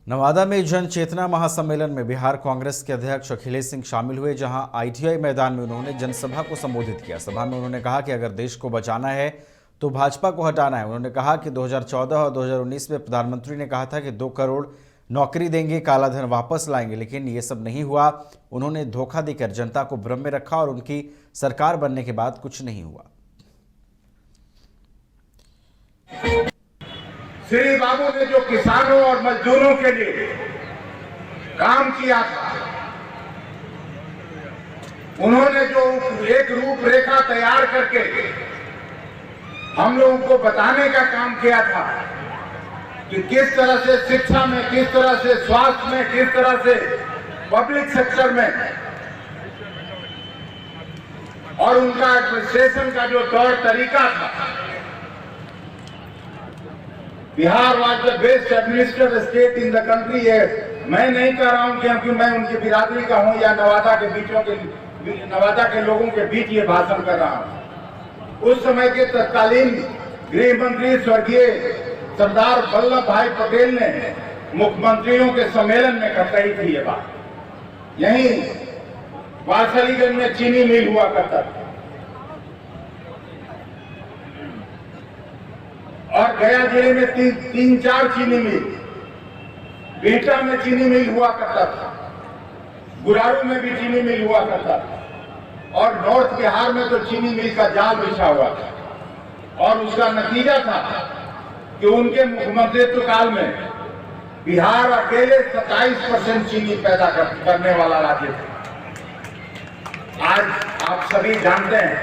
नवादा में जन चेतना महासम्मेलन में बिहार कांग्रेस के अध्यक्ष अखिलेश सिंह शामिल हुए, जहां आईटीआई मैदान में उन्होंने जनसभा को संबोधित किया। सभा में उन्होंने कहा कि अगर देश को बचाना है तो भाजपा को हटाना है। उन्होंने कहा कि 2014 और 2019 में प्रधानमंत्री ने कहा था कि 2 करोड़ नौकरी देंगे, काला धन वापस लाएंगे, लेकिन ये सब नहीं हुआ। उन्होंने धोखा देकर जनता को भ्रम में रखा और उनकी सरकार बनने के बाद कुछ नहीं हुआ। श्री बाबू ने जो किसानों और मजदूरों के लिए काम किया था, उन्होंने जो एक रूपरेखा तैयार करके हम लोगों को बताने का काम किया था कि किस तरह से शिक्षा में, किस तरह से स्वास्थ्य में, किस तरह से पब्लिक सेक्टर में, और उनका एडमिनिस्ट्रेशन का जो तौर तरीका था। Bihar was the best administrated state in the country. है, मैं नहीं कह रहा हूं क्योंकि मैं उनकी बिरादरी का हूं या नवादा के लोगों के बीच ये भाषण कर रहा हूं। उस समय के तत्कालीन गृह मंत्री स्वर्गीय सरदार वल्लभ भाई पटेल ने मुख्यमंत्रियों के सम्मेलन में कही थी ये बात। यहीं वारसलीगंज में चीनी मिल हुआ करता था और गया जिले में तीन चार चीनी मिल, बिहटा में चीनी मिल हुआ करता था, गुरारू में भी चीनी मिल हुआ करता था, और नॉर्थ बिहार में तो चीनी मिल का जाल बिछा हुआ था। और उसका नतीजा था कि उनके मुख्यमंत्रित्व काल में बिहार अकेले 27% चीनी पैदा करने वाला राज्य था। आज आप सभी जानते हैं,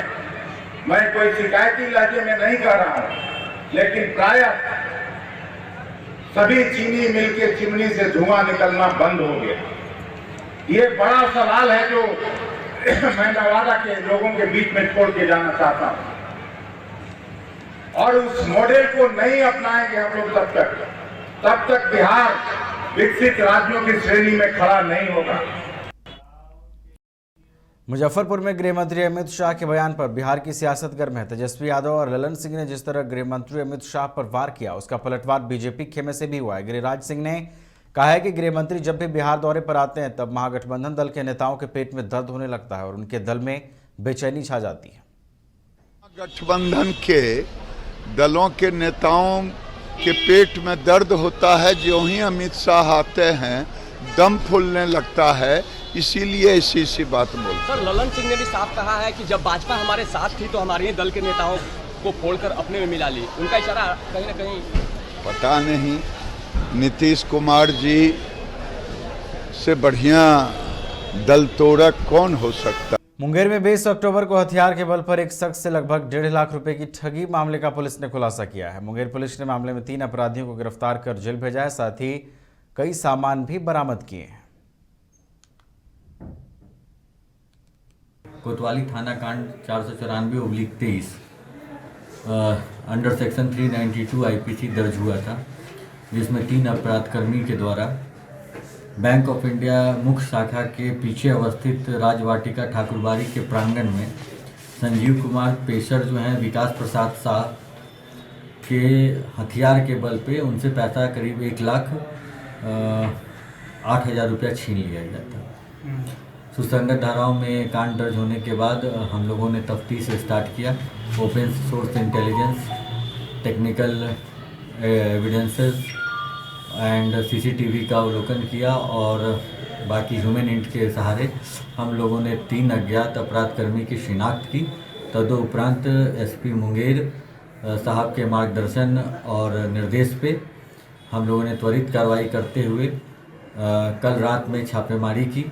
मैं कोई शिकायती लहजे में नहीं कह रहा हूं, लेकिन प्रायः सभी चीनी मिल के चिमनी से धुआं निकलना बंद हो गया। ये बड़ा सवाल है जो मैं नवादा के लोगों के बीच में छोड़ के जाना चाहता हूं। और उस मॉडल को नहीं अपनाएंगे हम लोग तब तक बिहार विकसित राज्यों की श्रेणी में खड़ा नहीं होगा। मुजफ्फरपुर में गृह मंत्री अमित शाह के बयान पर बिहार की सियासत गर्म है। तेजस्वी यादव और ललन सिंह ने जिस तरह गृह मंत्री अमित शाह पर वार किया, उसका पलटवार बीजेपी खेमे से भी हुआ है। गिरिराज सिंह ने कहा है कि गृह मंत्री जब भी बिहार दौरे पर आते हैं तब महागठबंधन दल के नेताओं के पेट में दर्द होने लगता है और उनके दल में बेचैनी छा जाती है। गठबंधन के दलों के नेताओं के पेट में दर्द होता है। जो ही अमित शाह आते हैं दम फूलने लगता है, इसीलिए ऐसी बात बोलते। सर, ललन सिंह ने भी साफ कहा है कि जब भाजपा हमारे साथ थी तो हमारे दल के नेताओं को फोड़कर अपने में मिला ली। उनका इशारा कहीं ना कहीं पता नहीं, नीतीश कुमार जी से बढ़िया दल तोड़क कौन हो सकता। मुंगेर में 20 अक्टूबर को हथियार के बल पर एक शख्स से लगभग 1.5 लाख रुपए की ठगी मामले का पुलिस ने खुलासा किया है। मुंगेर पुलिस ने मामले में 3 अपराधियों को गिरफ्तार कर जेल भेजा है, साथ ही कई सामान भी बरामद किए हैं। कोतवाली थाना कांड 494/23 अंडर सेक्शन 392 आईपीसी दर्ज हुआ था, जिसमें 3 अपराधकर्मी के द्वारा बैंक ऑफ इंडिया मुख्य शाखा के पीछे अवस्थित राजवाटिका ठाकुरबाड़ी के प्रांगण में संजीव कुमार पेशर जो हैं विकास प्रसाद शाह के हथियार के बल पे उनसे पैसा करीब 1,08,000 रुपया छीन लिया गया था। सुसंगत धाराओं में कांड दर्ज होने के बाद हम लोगों ने तफ्तीश स्टार्ट किया। Open source intelligence, technical evidences and CCTV का अवलोकन किया और बाकी ह्यूमन इंट के सहारे हम लोगों ने 3 अज्ञात अपराधकर्मी की शिनाख्त की। तदुपरांत एसपी मुंगेर साहब के मार्गदर्शन और निर्देश पे हम लोगों ने त्वरित कार्रवाई करते हुए कल रात में छापेमारी की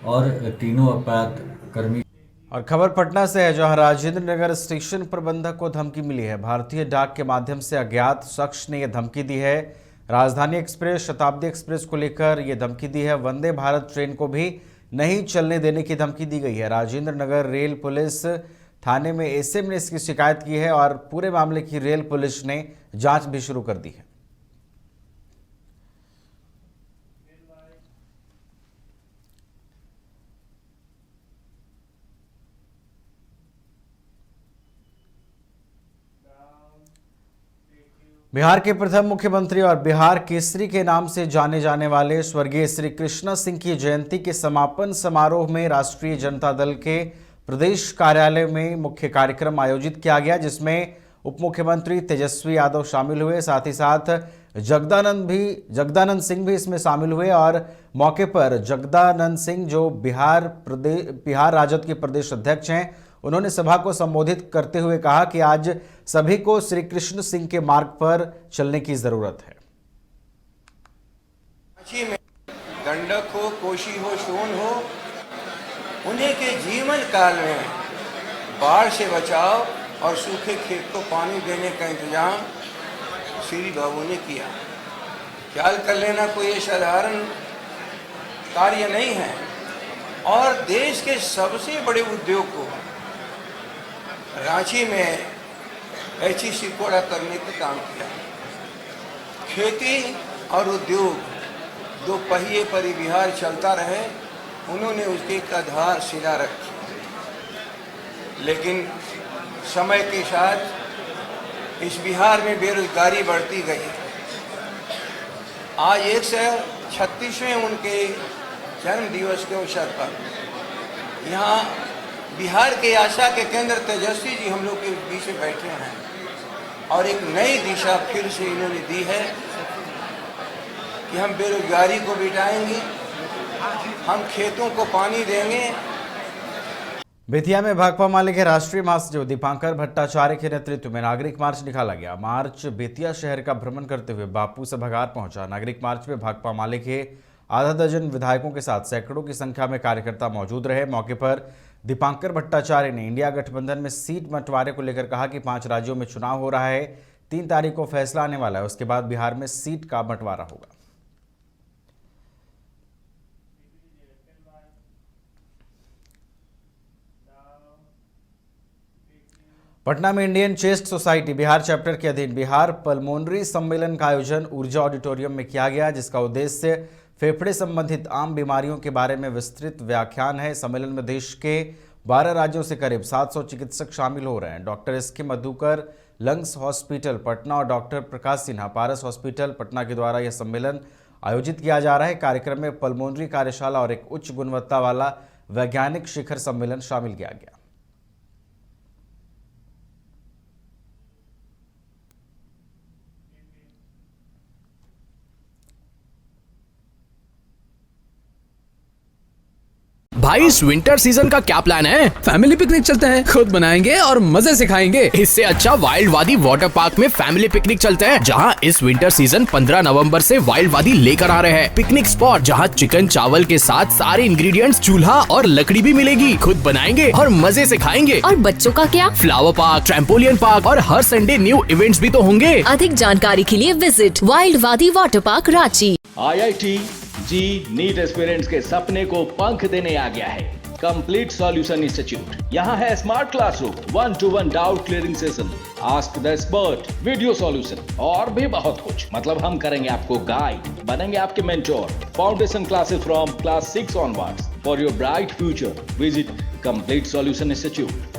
और तीनों अपराधकर्मी। और खबर पटना से है, जहां राजेंद्र नगर स्टेशन प्रबंधक को धमकी मिली है। भारतीय डाक के माध्यम से अज्ञात शख्स ने यह धमकी दी है। राजधानी एक्सप्रेस, शताब्दी एक्सप्रेस को लेकर यह धमकी दी है। वंदे भारत ट्रेन को भी नहीं चलने देने की धमकी दी गई है। राजेंद्र नगर रेल पुलिस थाने में एसएम ने इसकी शिकायत की है और पूरे मामले की रेल पुलिस ने जांच भी शुरू कर दी है। बिहार के प्रथम मुख्यमंत्री और बिहार केसरी के नाम से जाने जाने वाले स्वर्गीय श्री कृष्ण सिंह की जयंती के समापन समारोह में राष्ट्रीय जनता दल के प्रदेश कार्यालय में मुख्य कार्यक्रम आयोजित किया गया, जिसमें उप मुख्यमंत्री तेजस्वी यादव शामिल हुए। साथ ही साथ जगदानंद सिंह भी इसमें शामिल हुए और मौके पर जगदानंद सिंह, जो बिहार राजद के प्रदेश अध्यक्ष हैं, उन्होंने सभा को संबोधित करते हुए कहा कि आज सभी को श्री कृष्ण सिंह के मार्ग पर चलने की जरूरत है। में गंडक हो, कोशी हो, सोन हो, उन्हीं के जीवन काल में बाढ़ से बचाव और सूखे खेत को पानी देने का इंतजाम श्री बाबू ने किया। ख्याल कर लेना कोई ये साधारण कार्य नहीं है और देश के सबसे बड़े उद्योग को रांची में ऐसी सिकोड़ा करने का काम किया। खेती और उद्योग दो पहिए पर ही बिहार चलता रहे, उन्होंने उसकी एक आधारशिला रखी। लेकिन समय के साथ इस बिहार में बेरोजगारी बढ़ती गई। आज 136वें उनके जन्म दिवस के अवसर पर यहाँ बिहार के आशा के केंद्र तेजस्वी जी हम लोग के बीच में बैठे हैं और एक नई दिशा फिर से इन्होंने दी है कि हम बेरोजगारी को मिटाएंगे, हम खेतों को पानी देंगे। बेतिया में भाकपा माले के राष्ट्रीय महासचिव दीपांकर भट्टाचार्य के नेतृत्व में नागरिक मार्च निकाला गया। मार्च बेतिया शहर का भ्रमण करते हुए बापू सभागार पहुंचा। नागरिक मार्च में भाकपा माले के आधा दर्जन विधायकों के साथ सैकड़ों की संख्या में कार्यकर्ता मौजूद रहे। मौके पर दीपांकर भट्टाचार्य ने इंडिया गठबंधन में सीट बंटवारे को लेकर कहा कि 5 राज्यों में चुनाव हो रहा है, 3 तारीख को फैसला आने वाला है, उसके बाद बिहार में सीट का बंटवारा होगा। पटना में Indian chest society Bihar chapter के अधीन बिहार पल्मोनरी सम्मेलन का आयोजन ऊर्जा ऑडिटोरियम में किया गया, जिसका उद्देश्य फेफड़े संबंधित आम बीमारियों के बारे में विस्तृत व्याख्यान है। सम्मेलन में देश के 12 राज्यों से करीब 700 चिकित्सक शामिल हो रहे हैं। Doctor S K. Madhukar lungs hospital Patna और डॉक्टर प्रकाश सिन्हा पारस हॉस्पिटल पटना के द्वारा यह सम्मेलन आयोजित किया जा रहा है। कार्यक्रम में पल्मोनरी कार्यशाला और एक उच्च गुणवत्ता वाला वैज्ञानिक शिखर सम्मेलन शामिल किया गया। भाई इस विंटर सीजन का क्या प्लान है? फैमिली पिकनिक चलते हैं, खुद बनाएंगे और मजे से खाएंगे। इससे अच्छा वाइल्ड वादी वाटर पार्क में फैमिली पिकनिक चलते हैं, जहां इस विंटर सीजन 15 नवंबर से वाइल्ड वादी लेकर आ रहे हैं। पिकनिक स्पॉट जहां चिकन चावल के साथ सारे इंग्रेडिएंट्स, चूल्हा और लकड़ी भी मिलेगी। खुद बनाएंगे और मजे से खाएंगे। और बच्चों का क्या? फ्लावर पार्क, ट्रैम्पोलियन पार्क और हर संडे न्यू इवेंट्स भी तो होंगे। अधिक जानकारी के लिए विजिट वाइल्ड वादी वाटर पार्क रांची। IIT जी नीट एस्पिरेंट्स के सपने को पंख देने आ गया है कंप्लीट सॉल्यूशन इंस्टीट्यूट। यहाँ है smart classroom, 1-to-1 doubt clearing session, ask the expert, video solution और भी बहुत कुछ। मतलब हम करेंगे आपको गाइड, बनेंगे आपके mentor. Foundation classes from class 6 onwards for your bright future. Visit complete solution institute.